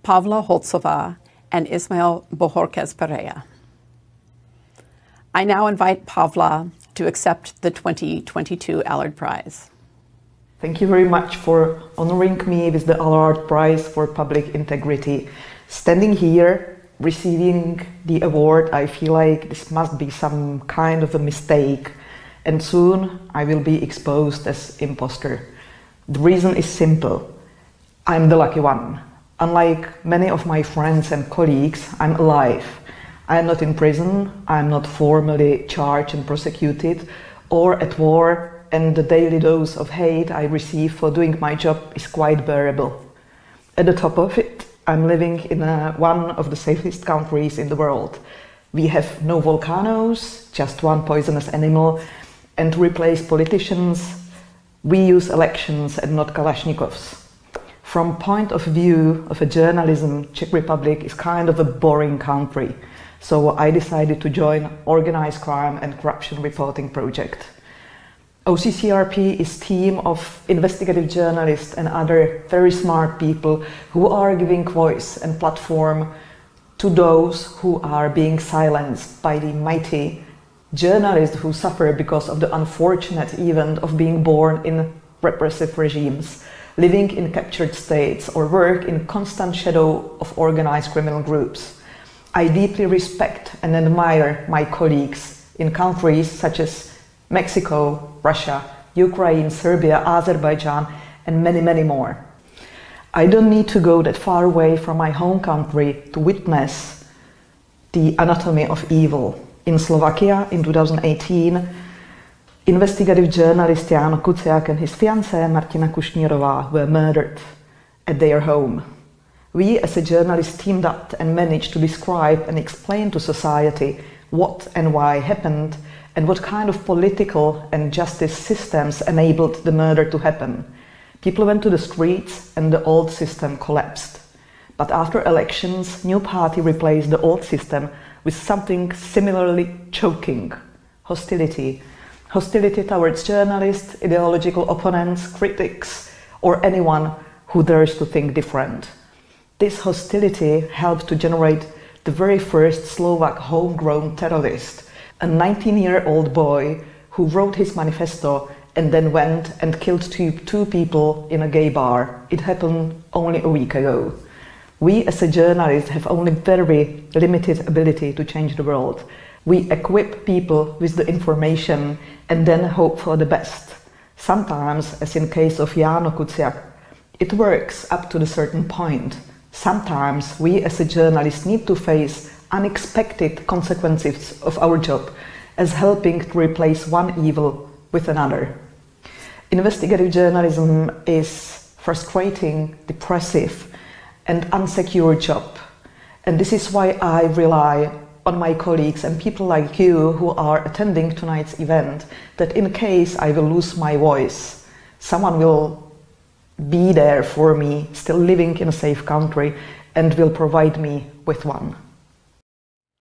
Pavla Holcová and Ismael Bojórquez Perea. I now invite Pavla to accept the 2022 Allard Prize. Thank you very much for honoring me with the Allard Prize for Public Integrity. Standing here, receiving the award, I feel like this must be some kind of a mistake, and soon I will be exposed as imposter. The reason is simple. I'm the lucky one. Unlike many of my friends and colleagues, I'm alive. I'm not in prison, I'm not formally charged and prosecuted, or at war, and the daily dose of hate I receive for doing my job is quite bearable. At the top of it, I'm living in one of the safest countries in the world. We have no volcanoes, just one poisonous animal, and to replace politicians, we use elections and not Kalashnikovs. From point of view of a journalism, Czech Republic is kind of a boring country. So I decided to join organized crime and corruption reporting project. OCCRP is a team of investigative journalists and other very smart people who are giving voice and platform to those who are being silenced by the mighty journalists who suffer because of the unfortunate event of being born in repressive regimes, living in captured states, or work in constant shadow of organized criminal groups. I deeply respect and admire my colleagues in countries such as Mexico, Russia, Ukraine, Serbia, Azerbaijan, and many, many more. I don't need to go that far away from my home country to witness the anatomy of evil. In Slovakia, in 2018, investigative journalist Jan Kuciak and his fiancée Martina Kušnírová were murdered at their home. We as a journalist teamed up and managed to describe and explain to society what and why happened and what kind of political and justice systems enabled the murder to happen. People went to the streets and the old system collapsed. But after elections, new party replaced the old system with something similarly choking: hostility. Hostility towards journalists, ideological opponents, critics, or anyone who dares to think different. This hostility helped to generate the very first Slovak homegrown terrorist, a 19-year-old boy who wrote his manifesto and then went and killed two people in a gay bar. It happened only a week ago. We as a journalist have only very limited ability to change the world. We equip people with the information and then hope for the best. Sometimes, as in case of Jano Kuciak, it works up to a certain point. Sometimes we as a journalist need to face unexpected consequences of our job as helping to replace one evil with another. Investigative journalism is frustrating, depressive and unsecure job. And this is why I rely on my colleagues and people like you who are attending tonight's event, that in case I will lose my voice, someone will be there for me, still living in a safe country, and will provide me with one.